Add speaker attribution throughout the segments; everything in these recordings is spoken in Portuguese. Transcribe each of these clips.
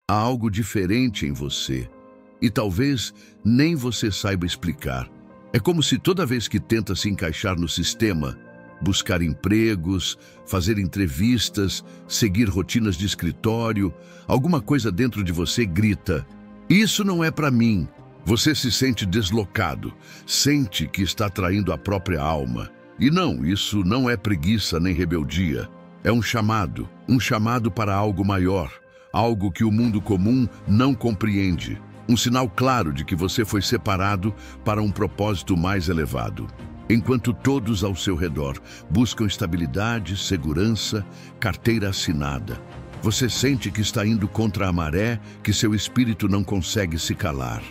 Speaker 1: Há algo diferente em você. E talvez nem você saiba explicar. É como se toda vez que tenta se encaixar no sistema, buscar empregos, fazer entrevistas, seguir rotinas de escritório, alguma coisa dentro de você grita: "Isso não é para mim." Você se sente deslocado, sente que está traindo a própria alma. E não, isso não é preguiça nem rebeldia. É um chamado para algo maior, algo que o mundo comum não compreende. Um sinal claro de que você foi separado para um propósito mais elevado. Enquanto todos ao seu redor buscam estabilidade, segurança, carteira assinada, você sente que está indo contra a maré, que seu espírito não consegue se calar.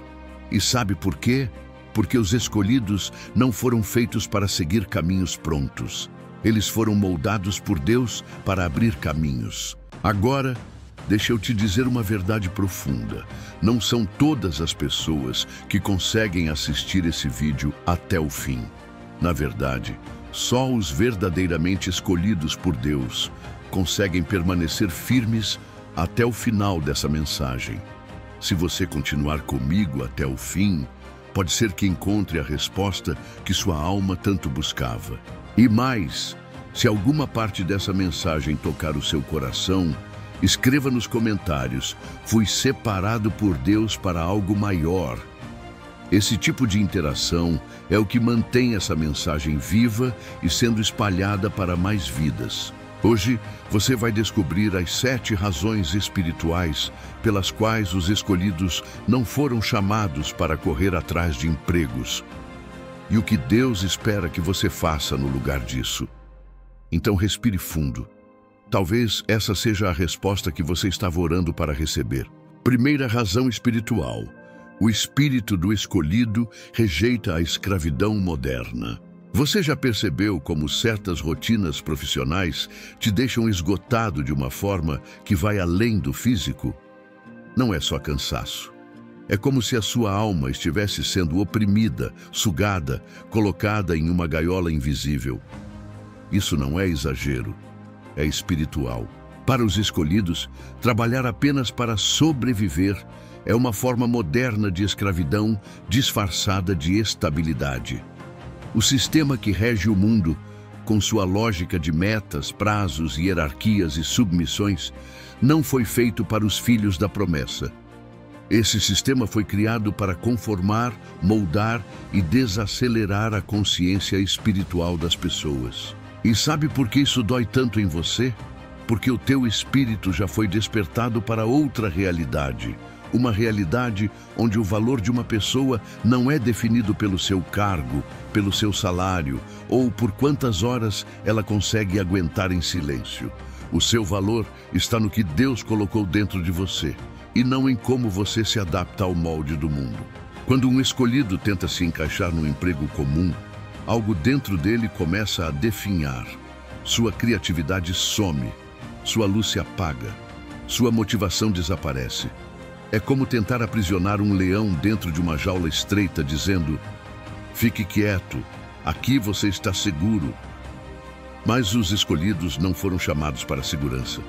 Speaker 1: E sabe por quê? Porque os escolhidos não foram feitos para seguir caminhos prontos. Eles foram moldados por Deus para abrir caminhos. Agora, deixa eu te dizer uma verdade profunda. Não são todas as pessoas que conseguem assistir esse vídeo até o fim. Na verdade, só os verdadeiramente escolhidos por Deus conseguem permanecer firmes até o final dessa mensagem. Se você continuar comigo até o fim, pode ser que encontre a resposta que sua alma tanto buscava. E mais, se alguma parte dessa mensagem tocar o seu coração, escreva nos comentários: "Fui separado por Deus para algo maior." Esse tipo de interação é o que mantém essa mensagem viva e sendo espalhada para mais vidas. Hoje, você vai descobrir as 7 razões espirituais pelas quais os escolhidos não foram chamados para correr atrás de empregos. E o que Deus espera que você faça no lugar disso. Então respire fundo. Talvez essa seja a resposta que você estava orando para receber. Primeira razão espiritual. O espírito do escolhido rejeita a escravidão moderna. Você já percebeu como certas rotinas profissionais te deixam esgotado de uma forma que vai além do físico? Não é só cansaço. É como se a sua alma estivesse sendo oprimida, sugada, colocada em uma gaiola invisível. Isso não é exagero, é espiritual. Para os escolhidos, trabalhar apenas para sobreviver é uma forma moderna de escravidão disfarçada de estabilidade. O sistema que rege o mundo, com sua lógica de metas, prazos, hierarquias e submissões, não foi feito para os filhos da promessa. Esse sistema foi criado para conformar, moldar e desacelerar a consciência espiritual das pessoas. E sabe por que isso dói tanto em você? Porque o teu espírito já foi despertado para outra realidade. Uma realidade onde o valor de uma pessoa não é definido pelo seu cargo, pelo seu salário ou por quantas horas ela consegue aguentar em silêncio. O seu valor está no que Deus colocou dentro de você e não em como você se adapta ao molde do mundo. Quando um escolhido tenta se encaixar num emprego comum, algo dentro dele começa a definhar. Sua criatividade some, sua luz se apaga, sua motivação desaparece. É como tentar aprisionar um leão dentro de uma jaula estreita, dizendo: "Fique quieto, aqui você está seguro." Mas os escolhidos não foram chamados para segurança.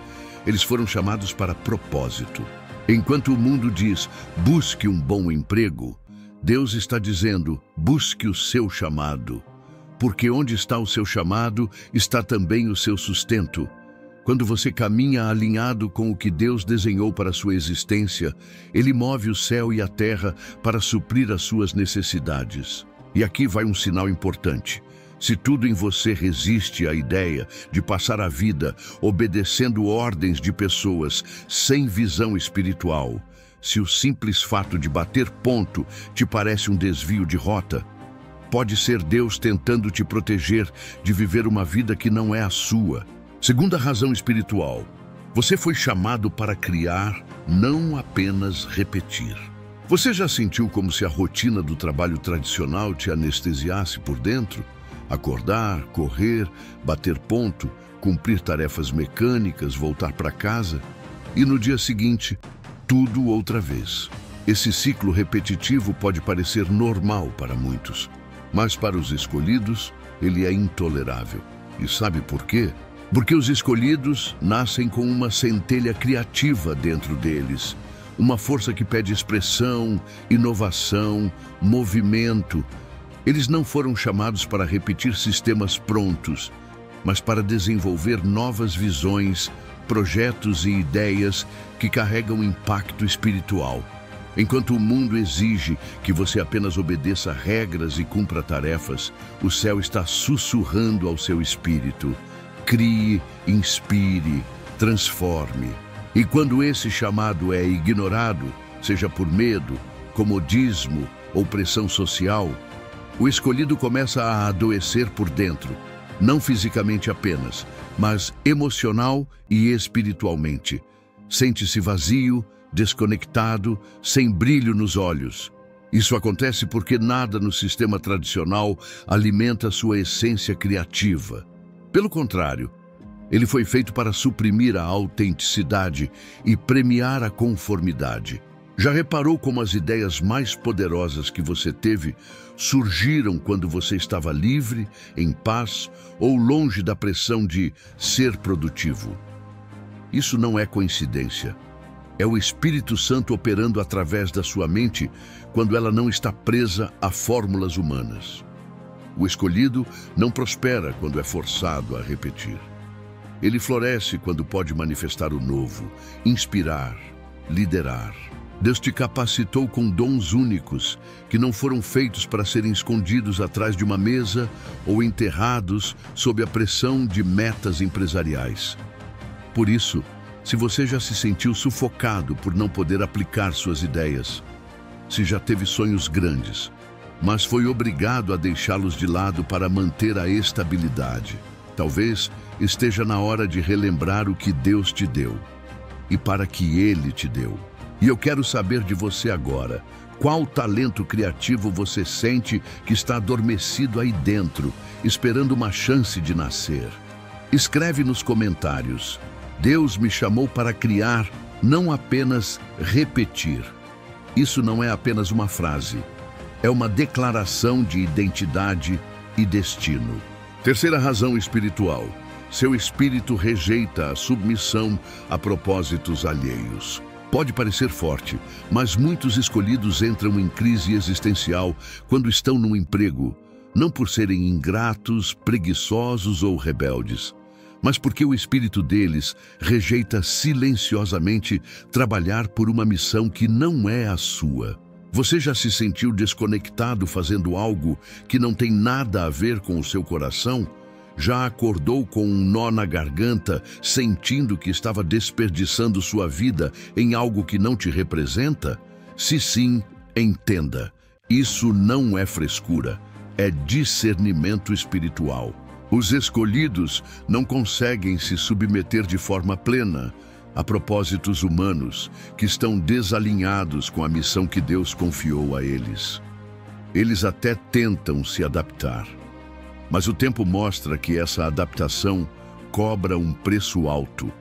Speaker 1: Eles foram chamados para propósito. Enquanto o mundo diz: "Busque um bom emprego", Deus está dizendo: "Busque o seu chamado." Porque onde está o seu chamado, está também o seu sustento. Quando você caminha alinhado com o que Deus desenhou para a sua existência, Ele move o céu e a terra para suprir as suas necessidades. E aqui vai um sinal importante. Se tudo em você resiste à ideia de passar a vida obedecendo ordens de pessoas sem visão espiritual, se o simples fato de bater ponto te parece um desvio de rota, pode ser Deus tentando te proteger de viver uma vida que não é a sua. Segunda razão espiritual. Você foi chamado para criar, não apenas repetir. Você já sentiu como se a rotina do trabalho tradicional te anestesiasse por dentro? Acordar, correr, bater ponto, cumprir tarefas mecânicas, voltar para casa e no dia seguinte, tudo outra vez. Esse ciclo repetitivo pode parecer normal para muitos, mas para os escolhidos, ele é intolerável. E sabe por quê? Porque os escolhidos nascem com uma centelha criativa dentro deles, uma força que pede expressão, inovação, movimento. Eles não foram chamados para repetir sistemas prontos, mas para desenvolver novas visões, projetos e ideias que carregam impacto espiritual. Enquanto o mundo exige que você apenas obedeça regras e cumpra tarefas, o céu está sussurrando ao seu espírito: crie, inspire, transforme. E quando esse chamado é ignorado, seja por medo, comodismo ou pressão social, o escolhido começa a adoecer por dentro, não fisicamente apenas, mas emocional e espiritualmente. Sente-se vazio, desconectado, sem brilho nos olhos. Isso acontece porque nada no sistema tradicional alimenta sua essência criativa. Pelo contrário, ele foi feito para suprimir a autenticidade e premiar a conformidade. Já reparou como as ideias mais poderosas que você teve surgiram quando você estava livre, em paz ou longe da pressão de ser produtivo? Isso não é coincidência. É o Espírito Santo operando através da sua mente quando ela não está presa a fórmulas humanas. O escolhido não prospera quando é forçado a repetir. Ele floresce quando pode manifestar o novo, inspirar, liderar. Deus te capacitou com dons únicos que não foram feitos para serem escondidos atrás de uma mesa ou enterrados sob a pressão de metas empresariais. Por isso, se você já se sentiu sufocado por não poder aplicar suas ideias, se já teve sonhos grandes, mas foi obrigado a deixá-los de lado para manter a estabilidade, talvez esteja na hora de relembrar o que Deus te deu e para que Ele te deu. E eu quero saber de você agora, qual talento criativo você sente que está adormecido aí dentro, esperando uma chance de nascer? Escreve nos comentários: Deus me chamou para criar, não apenas repetir. Isso não é apenas uma frase, é uma declaração de identidade e destino. Terceira razão espiritual: seu espírito rejeita a submissão a propósitos alheios. Pode parecer forte, mas muitos escolhidos entram em crise existencial quando estão num emprego, não por serem ingratos, preguiçosos ou rebeldes, mas porque o espírito deles rejeita silenciosamente trabalhar por uma missão que não é a sua. Você já se sentiu desconectado fazendo algo que não tem nada a ver com o seu coração? Já acordou com um nó na garganta, sentindo que estava desperdiçando sua vida em algo que não te representa? Se sim, entenda, isso não é frescura, é discernimento espiritual. Os escolhidos não conseguem se submeter de forma plena a propósitos humanos que estão desalinhados com a missão que Deus confiou a eles. Eles até tentam se adaptar, mas o tempo mostra que essa adaptação cobra um preço alto: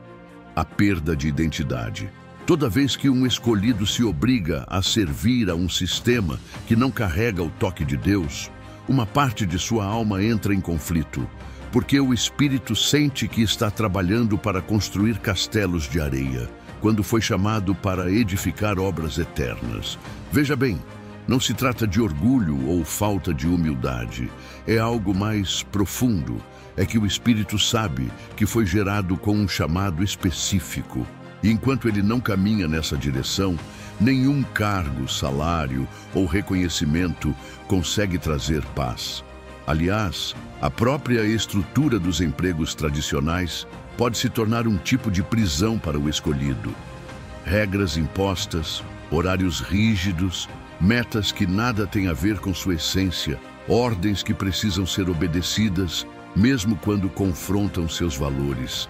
Speaker 1: a perda de identidade. Toda vez que um escolhido se obriga a servir a um sistema que não carrega o toque de Deus, uma parte de sua alma entra em conflito, porque o espírito sente que está trabalhando para construir castelos de areia, quando foi chamado para edificar obras eternas. Veja bem, não se trata de orgulho ou falta de humildade, é algo mais profundo. É que o espírito sabe que foi gerado com um chamado específico, e enquanto ele não caminha nessa direção, nenhum cargo, salário ou reconhecimento consegue trazer paz. Aliás, a própria estrutura dos empregos tradicionais pode se tornar um tipo de prisão para o escolhido. Regras impostas, horários rígidos, metas que nada têm a ver com sua essência, ordens que precisam ser obedecidas, mesmo quando confrontam seus valores.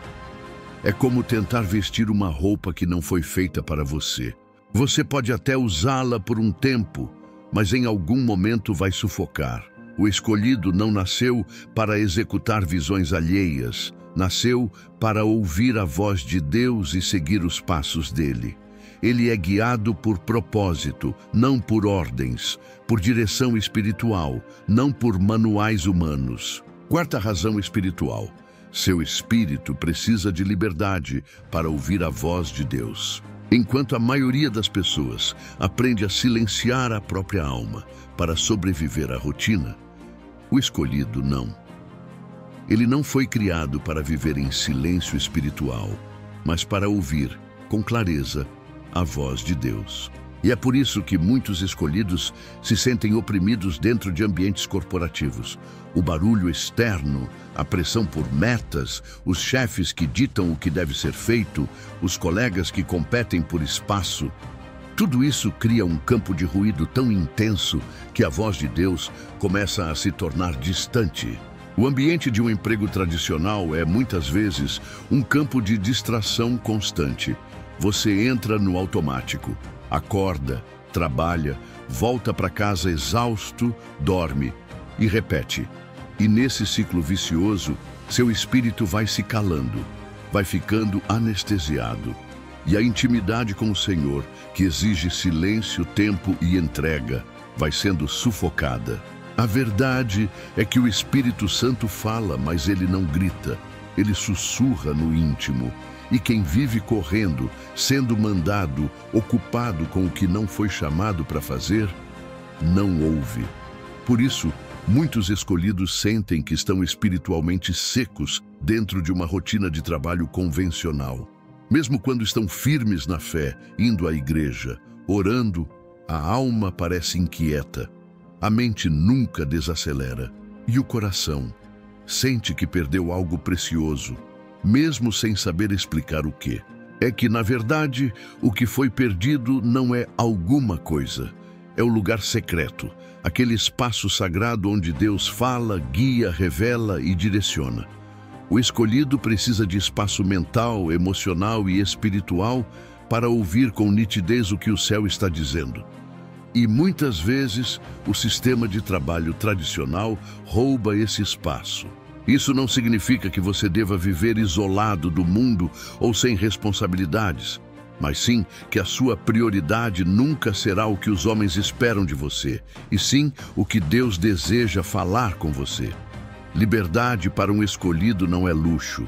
Speaker 1: É como tentar vestir uma roupa que não foi feita para você. Você pode até usá-la por um tempo, mas em algum momento vai sufocar. O escolhido não nasceu para executar visões alheias, nasceu para ouvir a voz de Deus e seguir os passos dele. Ele é guiado por propósito, não por ordens, por direção espiritual, não por manuais humanos. Quarta razão espiritual: seu espírito precisa de liberdade para ouvir a voz de Deus. Enquanto a maioria das pessoas aprende a silenciar a própria alma para sobreviver à rotina, o escolhido não. Ele não foi criado para viver em silêncio espiritual, mas para ouvir, com clareza, a voz de Deus. E é por isso que muitos escolhidos se sentem oprimidos dentro de ambientes corporativos. O barulho externo, a pressão por metas, os chefes que ditam o que deve ser feito, os colegas que competem por espaço. Tudo isso cria um campo de ruído tão intenso que a voz de Deus começa a se tornar distante. O ambiente de um emprego tradicional é, muitas vezes, um campo de distração constante. Você entra no automático. Acorda, trabalha, volta para casa exausto, dorme e repete. E nesse ciclo vicioso, seu espírito vai se calando, vai ficando anestesiado. E a intimidade com o Senhor, que exige silêncio, tempo e entrega, vai sendo sufocada. A verdade é que o Espírito Santo fala, mas ele não grita, ele sussurra no íntimo. E quem vive correndo, sendo mandado, ocupado com o que não foi chamado para fazer, não ouve. Por isso, muitos escolhidos sentem que estão espiritualmente secos dentro de uma rotina de trabalho convencional. Mesmo quando estão firmes na fé, indo à igreja, orando, a alma parece inquieta. A mente nunca desacelera. E o coração sente que perdeu algo precioso, mesmo sem saber explicar o quê. É que, na verdade, o que foi perdido não é alguma coisa. É o lugar secreto, aquele espaço sagrado onde Deus fala, guia, revela e direciona. O escolhido precisa de espaço mental, emocional e espiritual para ouvir com nitidez o que o céu está dizendo. E muitas vezes o sistema de trabalho tradicional rouba esse espaço. Isso não significa que você deva viver isolado do mundo ou sem responsabilidades, mas sim que a sua prioridade nunca será o que os homens esperam de você, e sim o que Deus deseja falar com você. Liberdade para um escolhido não é luxo,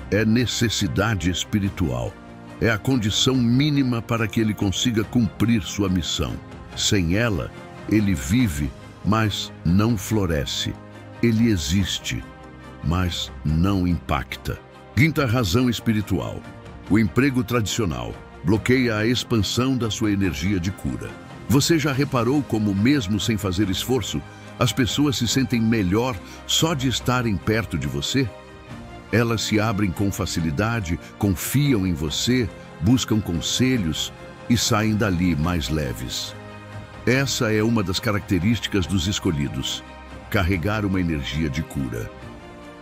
Speaker 1: é necessidade espiritual. É a condição mínima para que ele consiga cumprir sua missão. Sem ela, ele vive, mas não floresce. Ele existe, mas não impacta. Quinta razão espiritual. O emprego tradicional bloqueia a expansão da sua energia de cura. Você já reparou como, mesmo sem fazer esforço, as pessoas se sentem melhor só de estarem perto de você? Elas se abrem com facilidade, confiam em você, buscam conselhos e saem dali mais leves. Essa é uma das características dos escolhidos: carregar uma energia de cura.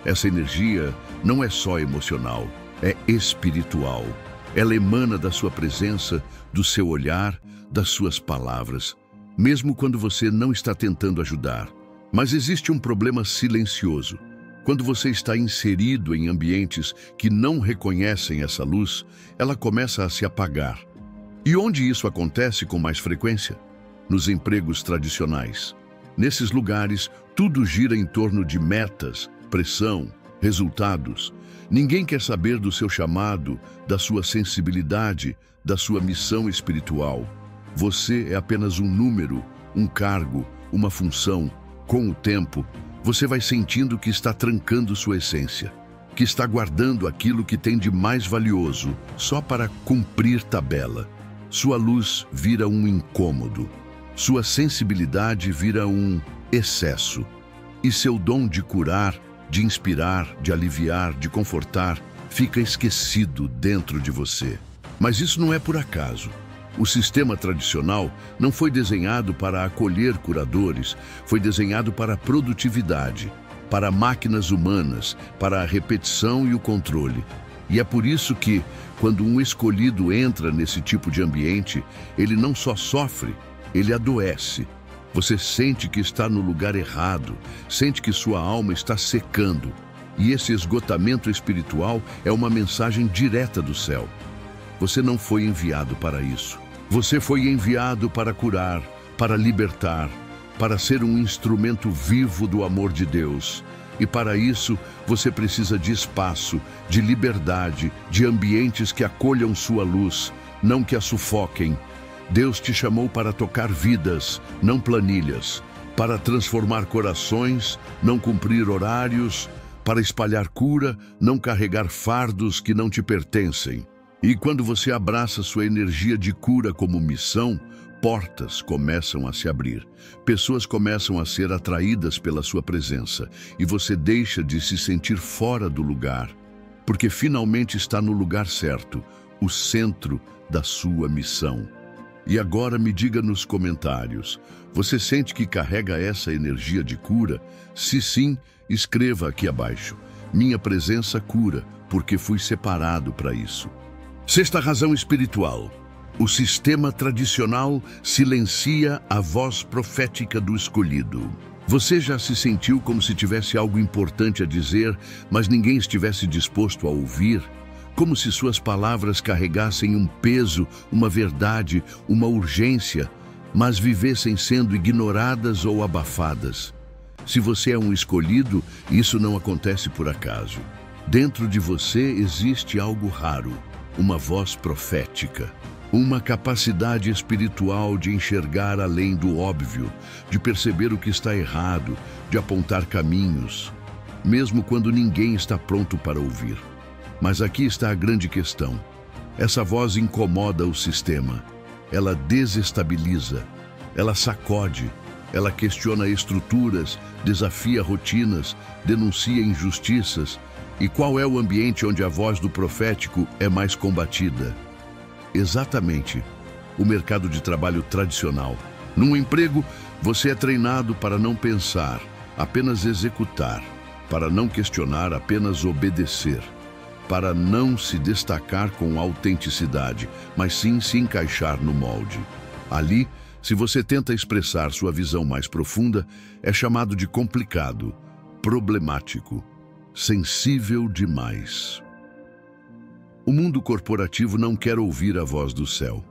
Speaker 1: Essa energia não é só emocional, é espiritual. Ela emana da sua presença, do seu olhar, das suas palavras, mesmo quando você não está tentando ajudar. Mas existe um problema silencioso. Quando você está inserido em ambientes que não reconhecem essa luz, ela começa a se apagar. E onde isso acontece com mais frequência? Nos empregos tradicionais. Nesses lugares, tudo gira em torno de metas, pressão, resultados. Ninguém quer saber do seu chamado, da sua sensibilidade, da sua missão espiritual. Você é apenas um número, um cargo, uma função. Com o tempo, você vai sentindo que está trancando sua essência, que está guardando aquilo que tem de mais valioso só para cumprir tabela. Sua luz vira um incômodo. Sua sensibilidade vira um excesso. E seu dom de curar, de inspirar, de aliviar, de confortar, fica esquecido dentro de você. Mas isso não é por acaso. O sistema tradicional não foi desenhado para acolher curadores, foi desenhado para a produtividade, para máquinas humanas, para a repetição e o controle. E é por isso que, quando um escolhido entra nesse tipo de ambiente, ele não só sofre, ele adoece. Você sente que está no lugar errado, sente que sua alma está secando. E esse esgotamento espiritual é uma mensagem direta do céu. Você não foi enviado para isso. Você foi enviado para curar, para libertar, para ser um instrumento vivo do amor de Deus. E para isso, você precisa de espaço, de liberdade, de ambientes que acolham sua luz, não que a sufoquem. Deus te chamou para tocar vidas, não planilhas, para transformar corações, não cumprir horários, para espalhar cura, não carregar fardos que não te pertencem. E quando você abraça sua energia de cura como missão, portas começam a se abrir, pessoas começam a ser atraídas pela sua presença e você deixa de se sentir fora do lugar, porque finalmente está no lugar certo, o centro da sua missão. E agora me diga nos comentários, você sente que carrega essa energia de cura? Se sim, escreva aqui abaixo. Minha presença cura, porque fui separado para isso. Sexta razão espiritual. O sistema tradicional silencia a voz profética do escolhido. Você já se sentiu como se tivesse algo importante a dizer, mas ninguém estivesse disposto a ouvir? Como se suas palavras carregassem um peso, uma verdade, uma urgência, mas vivessem sendo ignoradas ou abafadas? Se você é um escolhido, isso não acontece por acaso. Dentro de você existe algo raro, uma voz profética. Uma capacidade espiritual de enxergar além do óbvio, de perceber o que está errado, de apontar caminhos, mesmo quando ninguém está pronto para ouvir. Mas aqui está a grande questão. Essa voz incomoda o sistema. Ela desestabiliza, ela sacode, ela questiona estruturas, desafia rotinas, denuncia injustiças. E qual é o ambiente onde a voz do profético é mais combatida? Exatamente, o mercado de trabalho tradicional. Num emprego, você é treinado para não pensar, apenas executar, para não questionar, apenas obedecer, para não se destacar com autenticidade, mas sim se encaixar no molde. Ali, se você tenta expressar sua visão mais profunda, é chamado de complicado, problemático, sensível demais. O mundo corporativo não quer ouvir a voz do céu.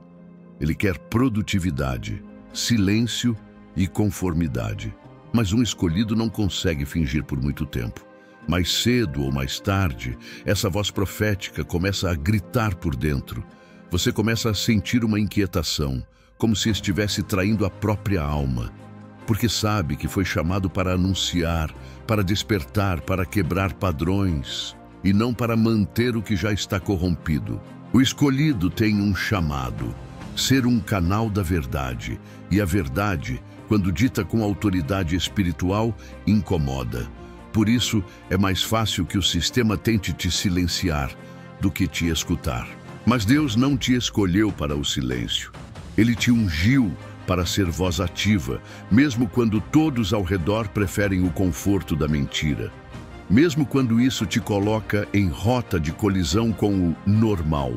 Speaker 1: Ele quer produtividade, silêncio e conformidade. Mas um escolhido não consegue fingir por muito tempo. Mais cedo ou mais tarde, essa voz profética começa a gritar por dentro. Você começa a sentir uma inquietação, como se estivesse traindo a própria alma. Porque sabe que foi chamado para anunciar, para despertar, para quebrar padrões, e não para manter o que já está corrompido. O escolhido tem um chamado, ser um canal da verdade, e a verdade, quando dita com autoridade espiritual, incomoda. Por isso, é mais fácil que o sistema tente te silenciar do que te escutar. Mas Deus não te escolheu para o silêncio. Ele te ungiu para ser voz ativa, mesmo quando todos ao redor preferem o conforto da mentira. Mesmo quando isso te coloca em rota de colisão com o normal.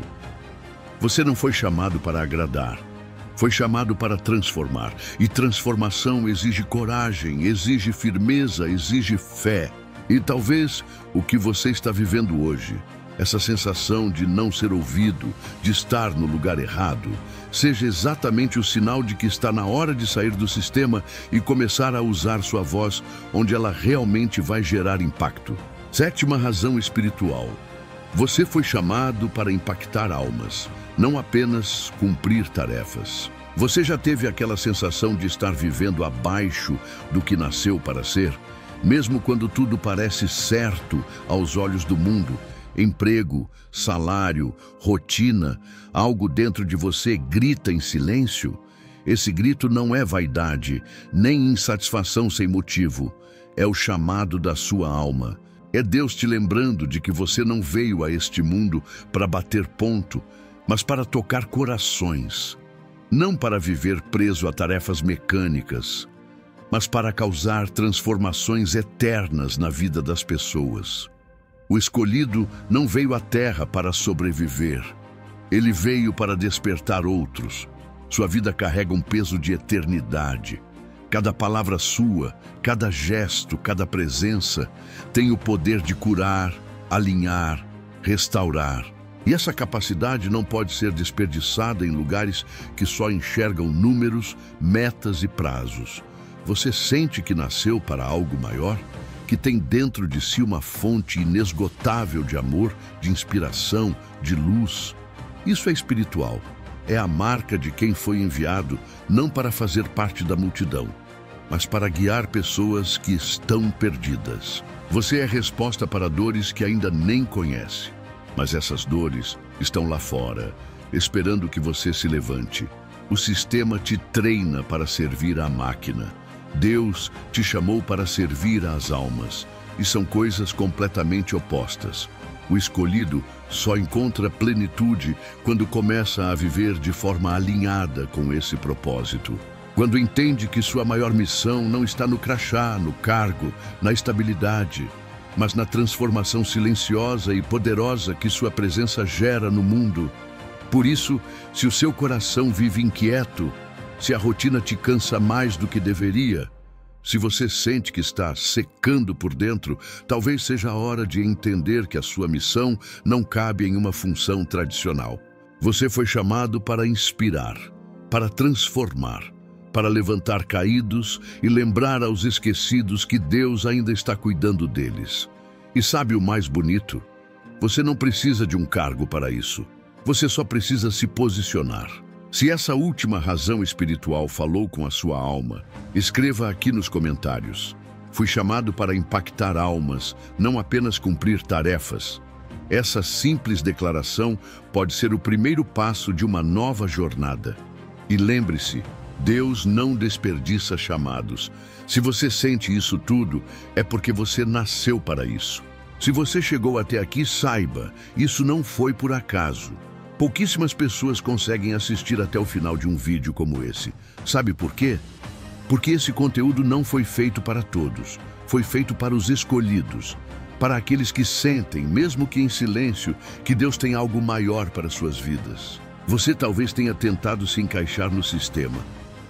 Speaker 1: Você não foi chamado para agradar. Foi chamado para transformar. E transformação exige coragem, exige firmeza, exige fé. E talvez o que você está vivendo hoje, essa sensação de não ser ouvido, de estar no lugar errado, seja exatamente o sinal de que está na hora de sair do sistema e começar a usar sua voz onde ela realmente vai gerar impacto. Sétima razão espiritual. Você foi chamado para impactar almas, não apenas cumprir tarefas. Você já teve aquela sensação de estar vivendo abaixo do que nasceu para ser? Mesmo quando tudo parece certo aos olhos do mundo, emprego, salário, rotina, algo dentro de você grita em silêncio? Esse grito não é vaidade, nem insatisfação sem motivo. É o chamado da sua alma. É Deus te lembrando de que você não veio a este mundo para bater ponto, mas para tocar corações. Não para viver preso a tarefas mecânicas, mas para causar transformações eternas na vida das pessoas. O escolhido não veio à terra para sobreviver. Ele veio para despertar outros. Sua vida carrega um peso de eternidade. Cada palavra sua, cada gesto, cada presença tem o poder de curar, alinhar, restaurar. E essa capacidade não pode ser desperdiçada em lugares que só enxergam números, metas e prazos. Você sente que nasceu para algo maior? Que tem dentro de si uma fonte inesgotável de amor, de inspiração, de luz? Isso é espiritual. é a marca de quem foi enviado não para fazer parte da multidão, mas para guiar pessoas que estão perdidas. Você é a resposta para dores que ainda nem conhece, mas essas dores estão lá fora, esperando que você se levante. O sistema te treina para servir à máquina. Deus te chamou para servir às almas, e são coisas completamente opostas. O escolhido só encontra plenitude quando começa a viver de forma alinhada com esse propósito. Quando entende que sua maior missão não está no crachá, no cargo, na estabilidade, mas na transformação silenciosa e poderosa que sua presença gera no mundo. Por isso, se o seu coração vive inquieto, se a rotina te cansa mais do que deveria, se você sente que está secando por dentro, talvez seja a hora de entender que a sua missão não cabe em uma função tradicional. Você foi chamado para inspirar, para transformar, para levantar caídos e lembrar aos esquecidos que Deus ainda está cuidando deles. E sabe o mais bonito? Você não precisa de um cargo para isso. Você só precisa se posicionar. Se essa última razão espiritual falou com a sua alma, escreva aqui nos comentários. Fui chamado para impactar almas, não apenas cumprir tarefas. Essa simples declaração pode ser o primeiro passo de uma nova jornada. E lembre-se, Deus não desperdiça chamados. Se você sente isso tudo, é porque você nasceu para isso. Se você chegou até aqui, saiba, isso não foi por acaso. Pouquíssimas pessoas conseguem assistir até o final de um vídeo como esse. Sabe por quê? Porque esse conteúdo não foi feito para todos. Foi feito para os escolhidos, para aqueles que sentem, mesmo que em silêncio, que Deus tem algo maior para suas vidas. Você talvez tenha tentado se encaixar no sistema.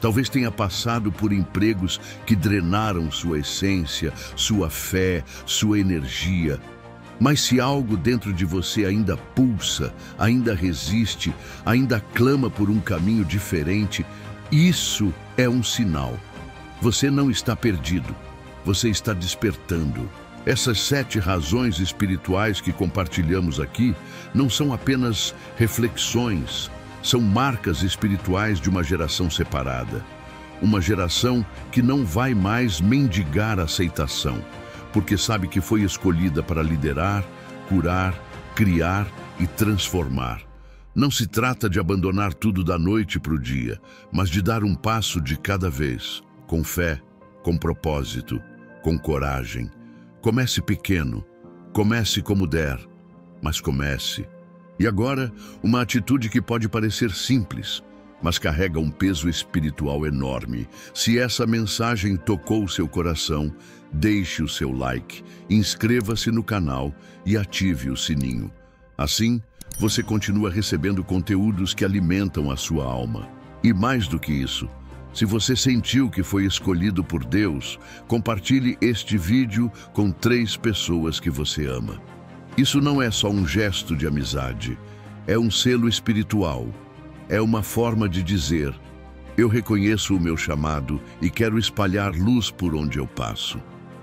Speaker 1: Talvez tenha passado por empregos que drenaram sua essência, sua fé, sua energia. Mas se algo dentro de você ainda pulsa, ainda resiste, ainda clama por um caminho diferente, isso é um sinal. Você não está perdido, você está despertando. Essas 7 razões espirituais que compartilhamos aqui não são apenas reflexões, são marcas espirituais de uma geração separada. Uma geração que não vai mais mendigar aceitação, porque sabe que foi escolhida para liderar, curar, criar e transformar. Não se trata de abandonar tudo da noite para o dia, mas de dar um passo de cada vez, com fé, com propósito, com coragem. Comece pequeno, comece como der, mas comece. E agora, uma atitude que pode parecer simples, mas carrega um peso espiritual enorme. Se essa mensagem tocou o seu coração, deixe o seu like, inscreva-se no canal e ative o sininho. Assim, você continua recebendo conteúdos que alimentam a sua alma. E mais do que isso, se você sentiu que foi escolhido por Deus, compartilhe este vídeo com 3 pessoas que você ama. Isso não é só um gesto de amizade, é um selo espiritual. É uma forma de dizer, eu reconheço o meu chamado e quero espalhar luz por onde eu passo.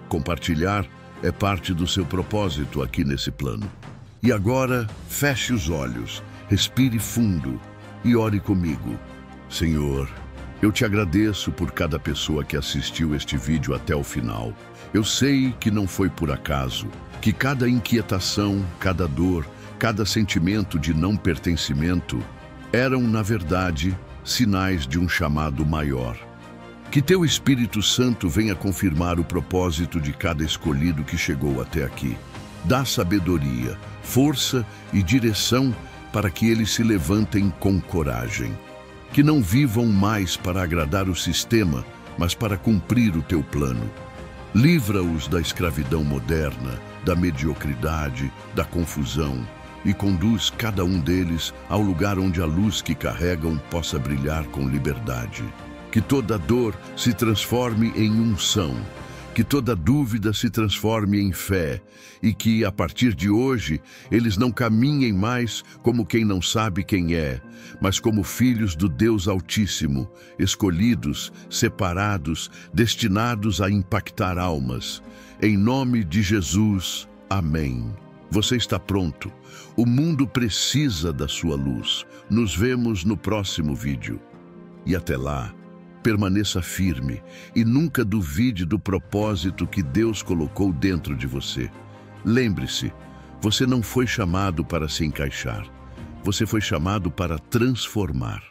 Speaker 1: Compartilhar é parte do seu propósito aqui nesse plano. E agora, feche os olhos, respire fundo e ore comigo. Senhor, eu te agradeço por cada pessoa que assistiu este vídeo até o final. Eu sei que não foi por acaso, que cada inquietação, cada dor, cada sentimento de não pertencimento eram, na verdade, sinais de um chamado maior. Que teu Espírito Santo venha confirmar o propósito de cada escolhido que chegou até aqui. Dá sabedoria, força e direção para que eles se levantem com coragem. Que não vivam mais para agradar o sistema, mas para cumprir o teu plano. Livra-os da escravidão moderna, da mediocridade, da confusão, e conduz cada um deles ao lugar onde a luz que carregam possa brilhar com liberdade. Que toda dor se transforme em unção, que toda dúvida se transforme em fé, e que, a partir de hoje, eles não caminhem mais como quem não sabe quem é, mas como filhos do Deus Altíssimo, escolhidos, separados, destinados a impactar almas. Em nome de Jesus, amém. Você está pronto. O mundo precisa da sua luz. Nos vemos no próximo vídeo. E até lá, permaneça firme e nunca duvide do propósito que Deus colocou dentro de você. Lembre-se, você não foi chamado para se encaixar. Você foi chamado para transformar.